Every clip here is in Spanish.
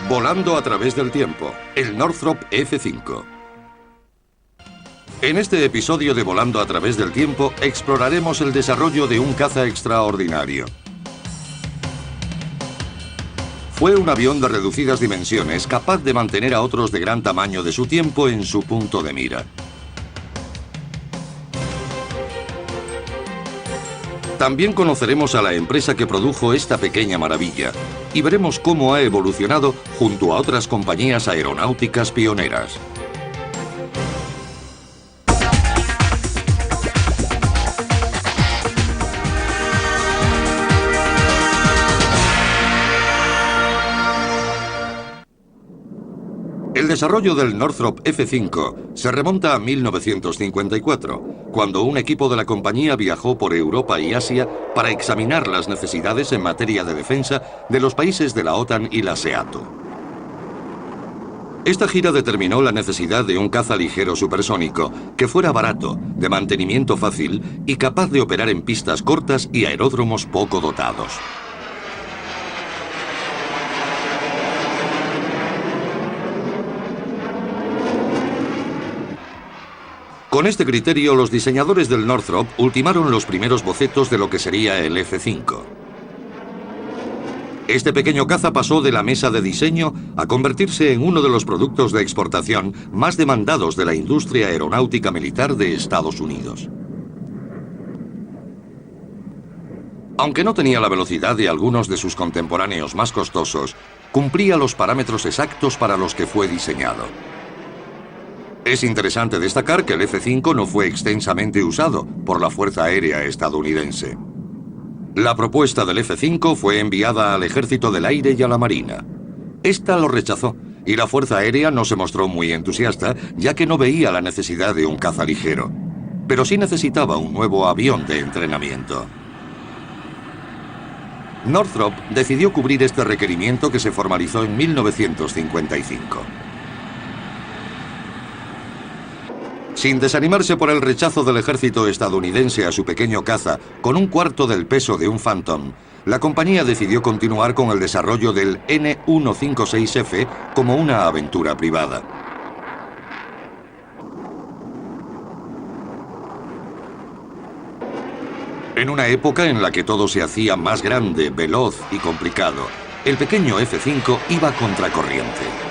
Volando a través del tiempo, el Northrop F-5. En este episodio de Volando a través del tiempo exploraremos el desarrollo de un caza extraordinario. Fue un avión de reducidas dimensiones capaz de mantener a otros de gran tamaño de su tiempo en su punto de mira. También conoceremos a la empresa que produjo esta pequeña maravilla y veremos cómo ha evolucionado junto a otras compañías aeronáuticas pioneras. El desarrollo del Northrop F-5 se remonta a 1954, cuando un equipo de la compañía viajó por Europa y Asia para examinar las necesidades en materia de defensa de los países de la OTAN y la SEATO. Esta gira determinó la necesidad de un caza ligero supersónico que fuera barato, de mantenimiento fácil y capaz de operar en pistas cortas y aeródromos poco dotados. Con este criterio, los diseñadores del Northrop ultimaron los primeros bocetos de lo que sería el F-5. Este pequeño caza pasó de la mesa de diseño a convertirse en uno de los productos de exportación más demandados de la industria aeronáutica militar de Estados Unidos. Aunque no tenía la velocidad de algunos de sus contemporáneos más costosos, cumplía los parámetros exactos para los que fue diseñado. Es interesante destacar que el F-5 no fue extensamente usado por la Fuerza Aérea estadounidense. La propuesta del F-5 fue enviada al Ejército del Aire y a la Marina. Esta lo rechazó y la Fuerza Aérea no se mostró muy entusiasta, ya que no veía la necesidad de un caza ligero, pero sí necesitaba un nuevo avión de entrenamiento. Northrop decidió cubrir este requerimiento que se formalizó en 1955. Sin desanimarse por el rechazo del ejército estadounidense a su pequeño caza, con un cuarto del peso de un Phantom, la compañía decidió continuar con el desarrollo del N-156F como una aventura privada. En una época en la que todo se hacía más grande, veloz y complicado, el pequeño F-5 iba contracorriente.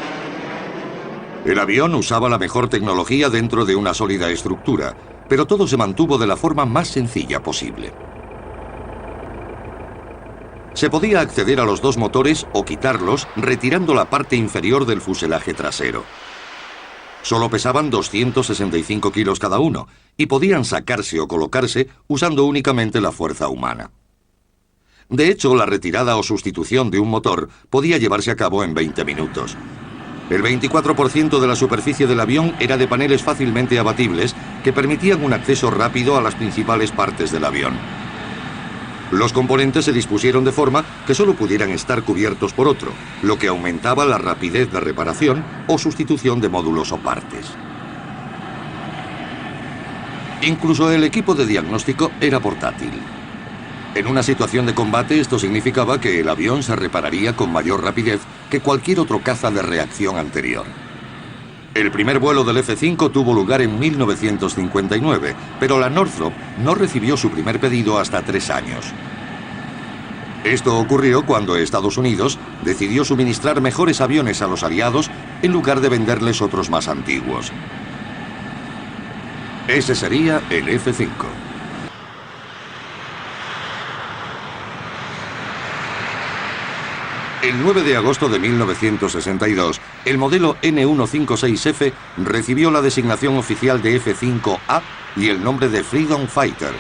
El avión usaba la mejor tecnología dentro de una sólida estructura, pero todo se mantuvo de la forma más sencilla posible. Se podía acceder a los dos motores o quitarlos retirando la parte inferior del fuselaje trasero. Solo pesaban 265 kilos cada uno y podían sacarse o colocarse usando únicamente la fuerza humana. De hecho, la retirada o sustitución de un motor podía llevarse a cabo en 20 minutos. El 24% de la superficie del avión era de paneles fácilmente abatibles que permitían un acceso rápido a las principales partes del avión. Los componentes se dispusieron de forma que solo pudieran estar cubiertos por otro, lo que aumentaba la rapidez de reparación o sustitución de módulos o partes. Incluso el equipo de diagnóstico era portátil. En una situación de combate, esto significaba que el avión se repararía con mayor rapidez que cualquier otro caza de reacción anterior. El primer vuelo del F-5 tuvo lugar en 1959, pero la Northrop no recibió su primer pedido hasta 3 años. Esto ocurrió cuando Estados Unidos decidió suministrar mejores aviones a los aliados en lugar de venderles otros más antiguos. Ese sería el F-5. El 9 de agosto de 1962, el modelo N-156F recibió la designación oficial de F-5A y el nombre de Freedom Fighter,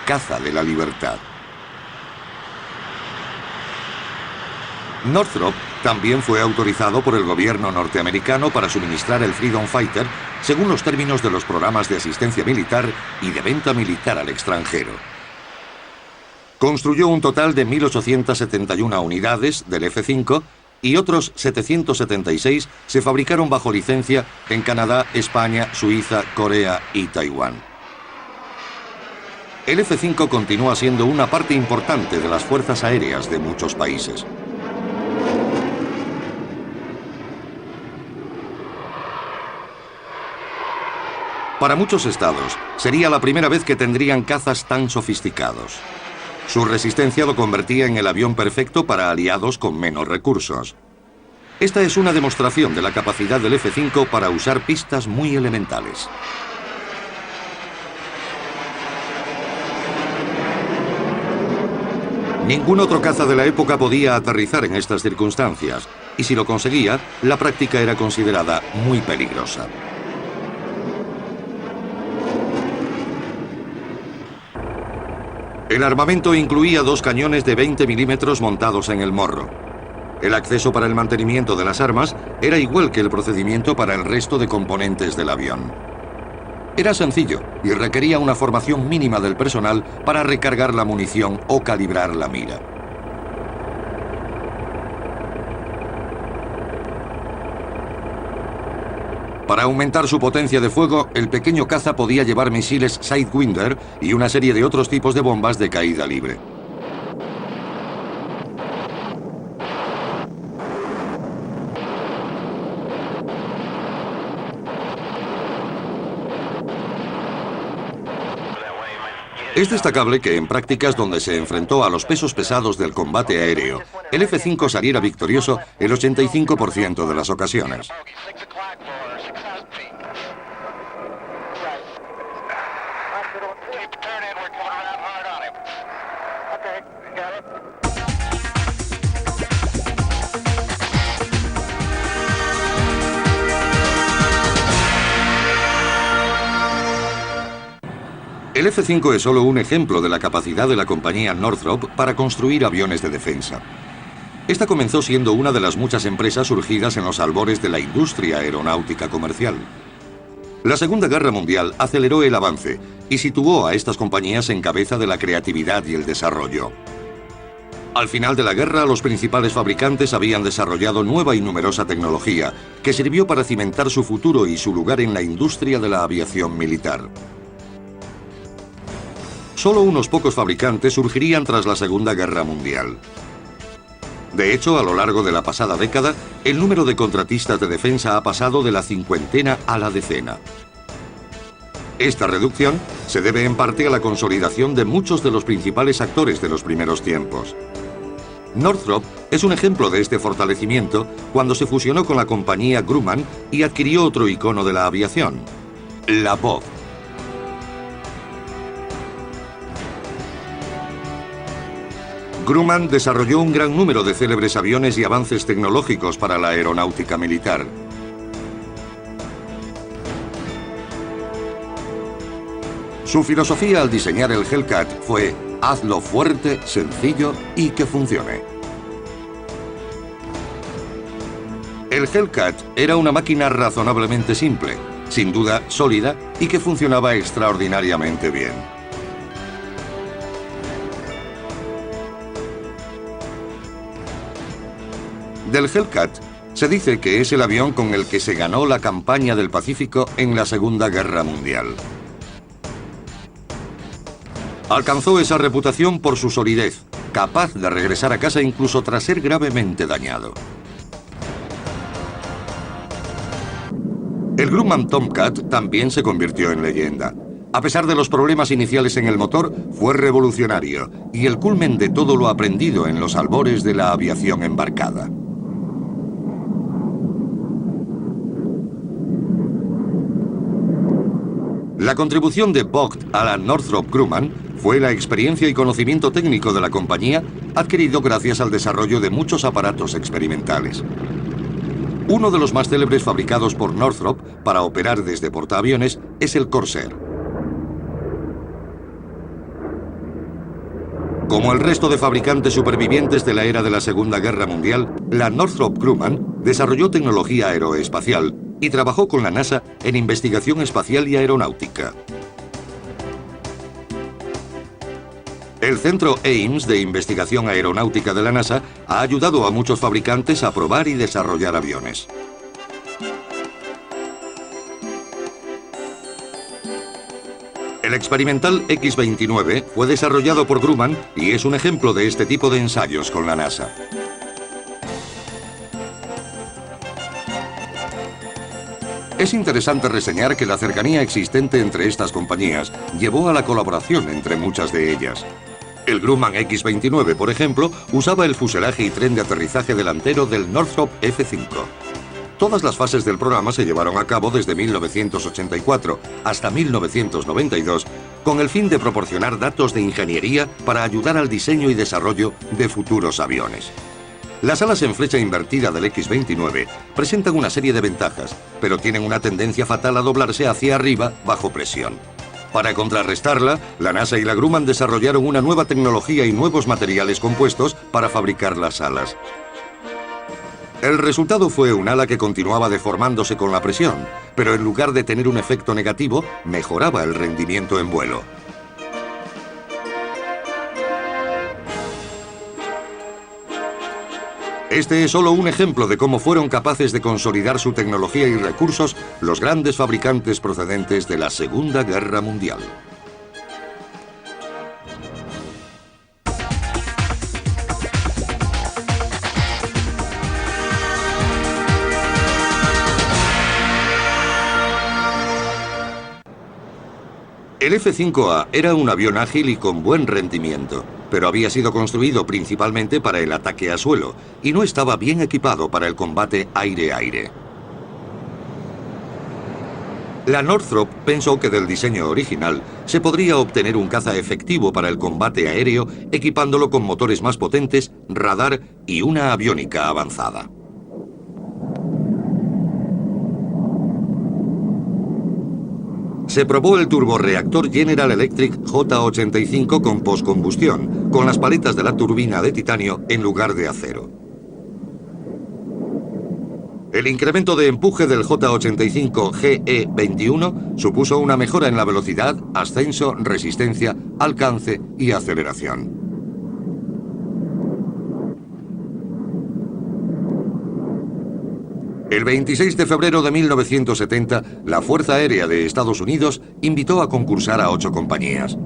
caza de la libertad. Northrop también fue autorizado por el gobierno norteamericano para suministrar el Freedom Fighter según los términos de los programas de asistencia militar y de venta militar al extranjero. Construyó un total de 1.871 unidades del F-5 y otros 776 se fabricaron bajo licencia en Canadá, España, Suiza, Corea y Taiwán. El F-5 continúa siendo una parte importante de las fuerzas aéreas de muchos países. Para muchos estados, sería la primera vez que tendrían cazas tan sofisticados. Su resistencia lo convertía en el avión perfecto para aliados con menos recursos. Esta es una demostración de la capacidad del F-5 para usar pistas muy elementales. Ningún otro caza de la época podía aterrizar en estas circunstancias, y si lo conseguía, la práctica era considerada muy peligrosa. El armamento incluía 2 cañones de 20 milímetros montados en el morro. El acceso para el mantenimiento de las armas era igual que el procedimiento para el resto de componentes del avión. Era sencillo y requería una formación mínima del personal para recargar la munición o calibrar la mira. Para aumentar su potencia de fuego, el pequeño caza podía llevar misiles Sidewinder y una serie de otros tipos de bombas de caída libre. Es destacable que en prácticas donde se enfrentó a los pesos pesados del combate aéreo, el F-5 saliera victorioso el 85% de las ocasiones. El F-5 es solo un ejemplo de la capacidad de la compañía Northrop para construir aviones de defensa. Esta comenzó siendo una de las muchas empresas surgidas en los albores de la industria aeronáutica comercial. La Segunda Guerra Mundial aceleró el avance y situó a estas compañías en cabeza de la creatividad y el desarrollo. Al final de la guerra, los principales fabricantes habían desarrollado nueva y numerosa tecnología que sirvió para cimentar su futuro y su lugar en la industria de la aviación militar. Solo unos pocos fabricantes surgirían tras la Segunda Guerra Mundial. De hecho, a lo largo de la pasada década, el número de contratistas de defensa ha pasado de la 50 a la decena. Esta reducción se debe en parte a la consolidación de muchos de los principales actores de los primeros tiempos. Northrop es un ejemplo de este fortalecimiento cuando se fusionó con la compañía Grumman y adquirió otro icono de la aviación, la Bofh. Grumman desarrolló un gran número de célebres aviones y avances tecnológicos para la aeronáutica militar. Su filosofía al diseñar el Hellcat fue: hazlo fuerte, sencillo y que funcione. El Hellcat era una máquina razonablemente simple, sin duda sólida y que funcionaba extraordinariamente bien. Del Hellcat se dice que es el avión con el que se ganó la campaña del Pacífico en la Segunda Guerra Mundial. Alcanzó esa reputación por su solidez, capaz de regresar a casa incluso tras ser gravemente dañado. El Grumman Tomcat también se convirtió en leyenda. A pesar de los problemas iniciales en el motor, fue revolucionario y el culmen de todo lo aprendido en los albores de la aviación embarcada. La contribución de Vought a la Northrop Grumman fue la experiencia y conocimiento técnico de la compañía adquirido gracias al desarrollo de muchos aparatos experimentales. Uno de los más célebres fabricados por Northrop para operar desde portaaviones es el Corsair. Como el resto de fabricantes supervivientes de la era de la Segunda Guerra Mundial, la Northrop Grumman desarrolló tecnología aeroespacial y trabajó con la NASA en investigación espacial y aeronáutica. El Centro Ames de Investigación Aeronáutica de la NASA ha ayudado a muchos fabricantes a probar y desarrollar aviones. El experimental X-29 fue desarrollado por Grumman y es un ejemplo de este tipo de ensayos con la NASA. Es interesante reseñar que la cercanía existente entre estas compañías llevó a la colaboración entre muchas de ellas. El Grumman X-29, por ejemplo, usaba el fuselaje y tren de aterrizaje delantero del Northrop F-5. Todas las fases del programa se llevaron a cabo desde 1984 hasta 1992 con el fin de proporcionar datos de ingeniería para ayudar al diseño y desarrollo de futuros aviones. Las alas en flecha invertida del X-29 presentan una serie de ventajas, pero tienen una tendencia fatal a doblarse hacia arriba bajo presión. Para contrarrestarla, la NASA y la Grumman desarrollaron una nueva tecnología y nuevos materiales compuestos para fabricar las alas. El resultado fue un ala que continuaba deformándose con la presión, pero en lugar de tener un efecto negativo, mejoraba el rendimiento en vuelo. Este es solo un ejemplo de cómo fueron capaces de consolidar su tecnología y recursos los grandes fabricantes procedentes de la Segunda Guerra Mundial. El F-5A era un avión ágil y con buen rendimiento, pero había sido construido principalmente para el ataque a suelo y no estaba bien equipado para el combate aire-aire. La Northrop pensó que del diseño original se podría obtener un caza efectivo para el combate aéreo equipándolo con motores más potentes, radar y una aviónica avanzada. Se probó el turborreactor General Electric J-85 con postcombustión, con las paletas de la turbina de titanio en lugar de acero. El incremento de empuje del J-85 GE-21 supuso una mejora en la velocidad, ascenso, resistencia, alcance y aceleración. El 26 de febrero de 1970, la Fuerza Aérea de Estados Unidos invitó a concursar a 8 compañías.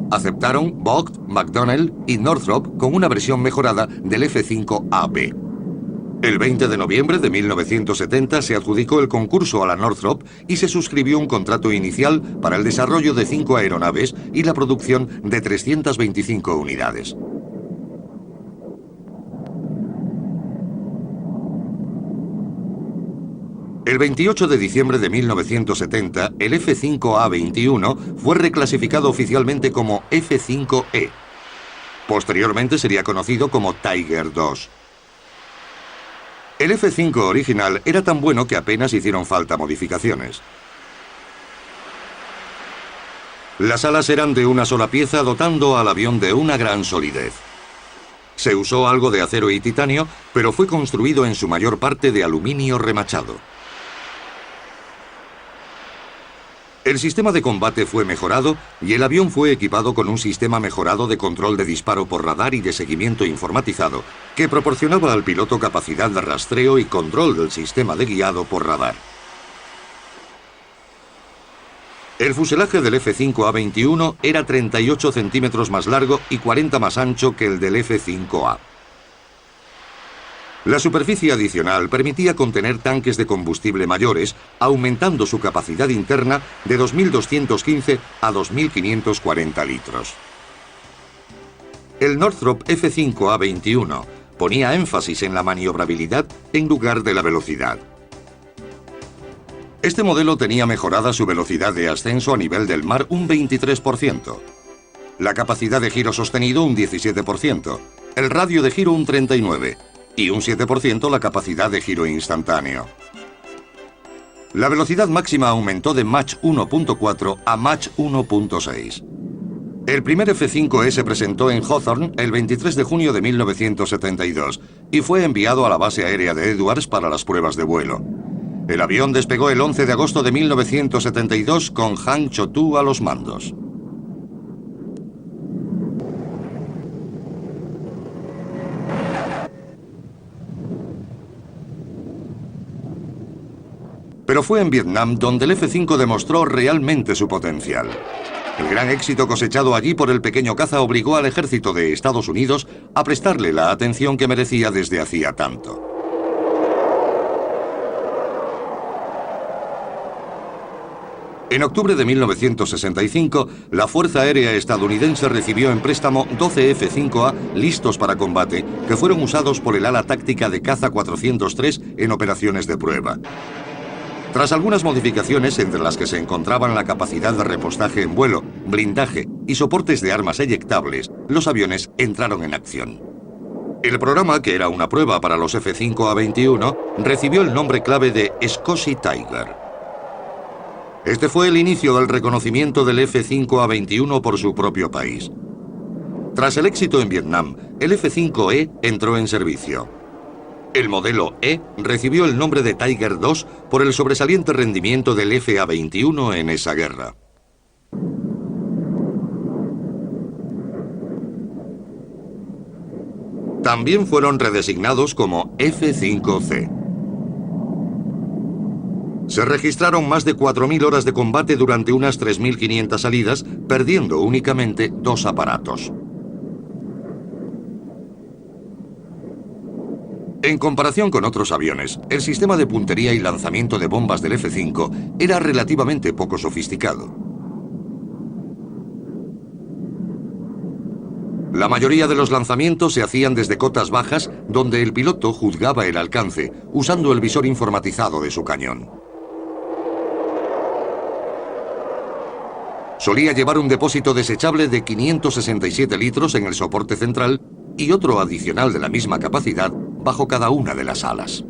Aceptaron Vought, McDonnell y Northrop con una versión mejorada del F-5AB. El 20 de noviembre de 1970 se adjudicó el concurso a la Northrop y se suscribió un contrato inicial para el desarrollo de 5 aeronaves y la producción de 325 unidades. El 28 de diciembre de 1970, el F-5A-21 fue reclasificado oficialmente como F-5E. Posteriormente sería conocido como Tiger II. El F-5 original era tan bueno que apenas hicieron falta modificaciones. Las alas eran de una sola pieza, dotando al avión de una gran solidez. Se usó algo de acero y titanio, pero fue construido en su mayor parte de aluminio remachado. El sistema de combate fue mejorado y el avión fue equipado con un sistema mejorado de control de disparo por radar y de seguimiento informatizado, que proporcionaba al piloto capacidad de rastreo y control del sistema de guiado por radar. El fuselaje del F-5A-21 era 38 centímetros más largo y 40 más ancho que el del F-5A. La superficie adicional permitía contener tanques de combustible mayores, aumentando su capacidad interna de 2.215 a 2.540 litros. El Northrop F-5A-21 ponía énfasis en la maniobrabilidad en lugar de la velocidad. Este modelo tenía mejorada su velocidad de ascenso a nivel del mar un 23%, la capacidad de giro sostenido un 17%, el radio de giro un 39% y un 7% la capacidad de giro instantáneo. La velocidad máxima aumentó de Mach 1.4 a Mach 1.6. El primer F-5E se presentó en Hawthorne el 23 de junio de 1972 y fue enviado a la base aérea de Edwards para las pruebas de vuelo. El avión despegó el 11 de agosto de 1972 con Han Cho-tu a los mandos. Pero fue en Vietnam donde el F-5 demostró realmente su potencial. El gran éxito cosechado allí por el pequeño caza obligó al ejército de Estados Unidos a prestarle la atención que merecía desde hacía tanto. En octubre de 1965, la Fuerza Aérea estadounidense recibió en préstamo 12 F-5A listos para combate, que fueron usados por el ala táctica de caza 403 en operaciones de prueba. Tras algunas modificaciones, entre las que se encontraban la capacidad de repostaje en vuelo, blindaje y soportes de armas eyectables, los aviones entraron en acción. El programa, que era una prueba para los F-5A-21, recibió el nombre clave de Scotty Tiger. Este fue el inicio del reconocimiento del F-5A-21 por su propio país. Tras el éxito en Vietnam, el F-5E entró en servicio. El modelo E recibió el nombre de Tiger II por el sobresaliente rendimiento del F-A-21 en esa guerra. También fueron redesignados como F-5C. Se registraron más de 4.000 horas de combate durante unas 3.500 salidas, perdiendo únicamente 2 aparatos. En comparación con otros aviones, el sistema de puntería y lanzamiento de bombas del F-5 era relativamente poco sofisticado. La mayoría de los lanzamientos se hacían desde cotas bajas, donde el piloto juzgaba el alcance, usando el visor informatizado de su cañón. Solía llevar un depósito desechable de 567 litros en el soporte central y otro adicional de la misma capacidad bajo cada una de las alas.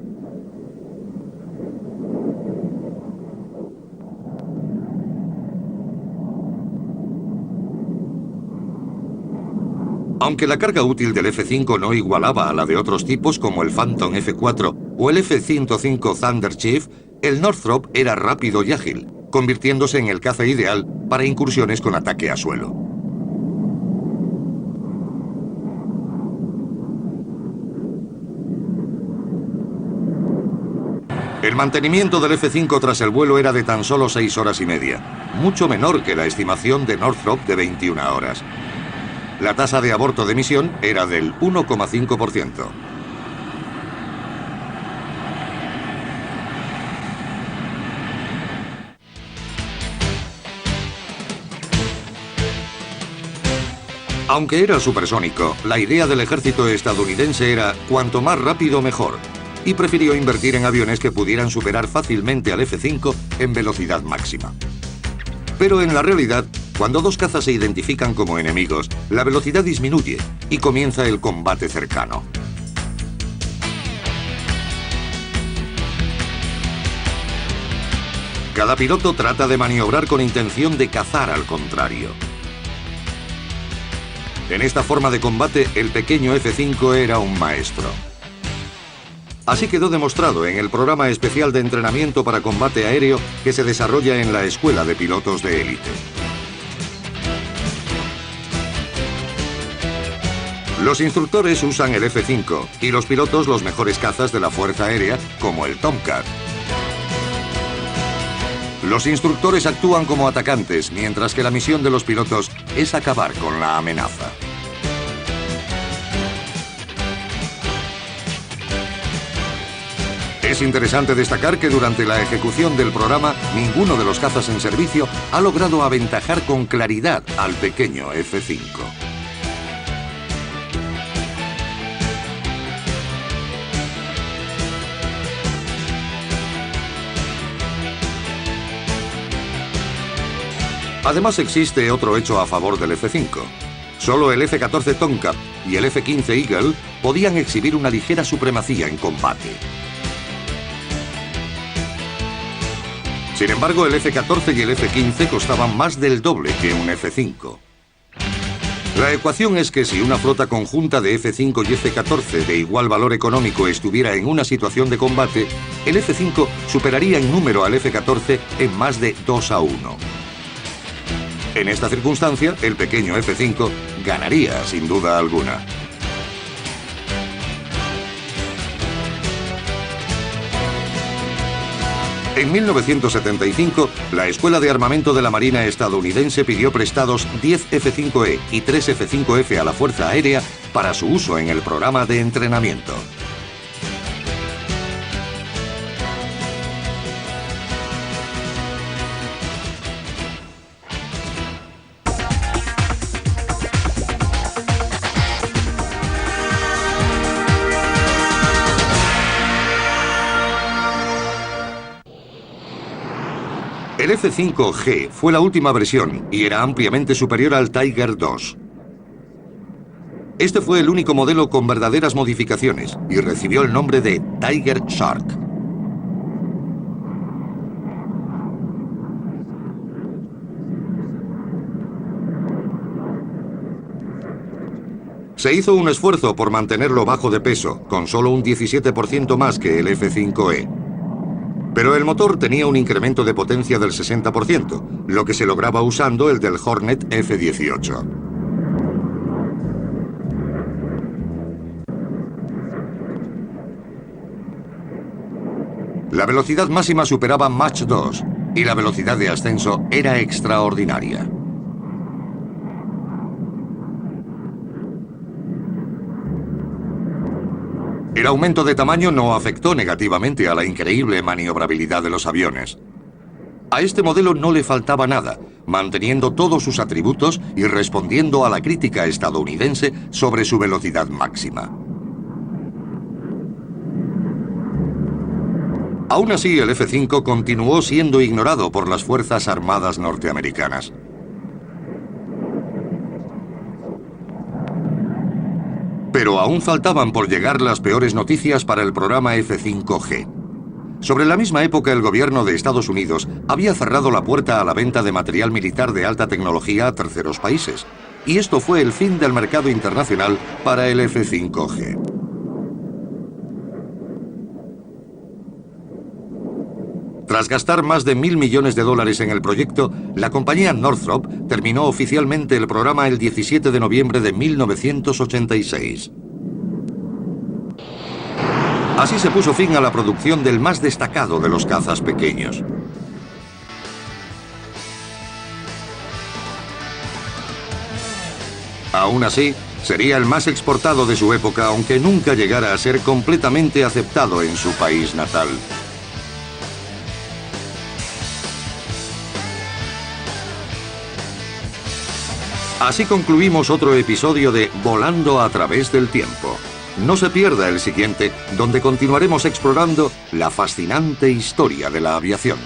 Aunque la carga útil del F-5 no igualaba a la de otros tipos como el Phantom F-4 o el F-105 Thunder Chief, el Northrop era rápido y ágil, convirtiéndose en el caza ideal para incursiones con ataque a suelo. El mantenimiento del F-5 tras el vuelo era de tan solo 6 horas y media, mucho menor que la estimación de Northrop de 21 horas. La tasa de aborto de misión era del 1,5%. Aunque era supersónico, la idea del ejército estadounidense era cuanto más rápido mejor, y prefirió invertir en aviones que pudieran superar fácilmente al F-5 en velocidad máxima. Pero en la realidad, cuando dos cazas se identifican como enemigos, la velocidad disminuye y comienza el combate cercano. Cada piloto trata de maniobrar con intención de cazar al contrario. En esta forma de combate, el pequeño F-5 era un maestro. Así quedó demostrado en el programa especial de entrenamiento para combate aéreo que se desarrolla en la Escuela de Pilotos de Élite. Los instructores usan el F-5 y los pilotos los mejores cazas de la Fuerza Aérea, como el Tomcat. Los instructores actúan como atacantes, mientras que la misión de los pilotos es acabar con la amenaza. Es interesante destacar que durante la ejecución del programa, ninguno de los cazas en servicio ha logrado aventajar con claridad al pequeño F-5. Además existe otro hecho a favor del F-5. Solo el F-14 Tomcat y el F-15 Eagle podían exhibir una ligera supremacía en combate. Sin embargo, el F-14 y el F-15 costaban más del doble que un F-5. La ecuación es que si una flota conjunta de F-5 y F-14 de igual valor económico estuviera en una situación de combate, el F-5 superaría en número al F-14 en más de 2-1. En esta circunstancia, el pequeño F-5 ganaría sin duda alguna. En 1975, la Escuela de Armamento de la Marina estadounidense pidió prestados 10 F-5E y 3 F-5F a la Fuerza Aérea para su uso en el programa de entrenamiento. El F-5G fue la última versión y era ampliamente superior al Tiger II. Este fue el único modelo con verdaderas modificaciones y recibió el nombre de Tiger Shark. Se hizo un esfuerzo por mantenerlo bajo de peso, con solo un 17% más que el F-5E. Pero el motor tenía un incremento de potencia del 60%, lo que se lograba usando el del Hornet F-18. La velocidad máxima superaba Mach 2 y la velocidad de ascenso era extraordinaria. El aumento de tamaño no afectó negativamente a la increíble maniobrabilidad de los aviones. A este modelo no le faltaba nada, manteniendo todos sus atributos y respondiendo a la crítica estadounidense sobre su velocidad máxima. Aún así, el F-5 continuó siendo ignorado por las Fuerzas Armadas norteamericanas. Pero aún faltaban por llegar las peores noticias para el programa F-5G. Sobre la misma época, el gobierno de Estados Unidos había cerrado la puerta a la venta de material militar de alta tecnología a terceros países, y esto fue el fin del mercado internacional para el F-5G. Tras gastar más de $1.000 millones en el proyecto, la compañía Northrop terminó oficialmente el programa el 17 de noviembre de 1986. Así se puso fin a la producción del más destacado de los cazas pequeños. Aún así, sería el más exportado de su época, aunque nunca llegara a ser completamente aceptado en su país natal. Así concluimos otro episodio de Volando a través del tiempo. No se pierda el siguiente, donde continuaremos explorando la fascinante historia de la aviación.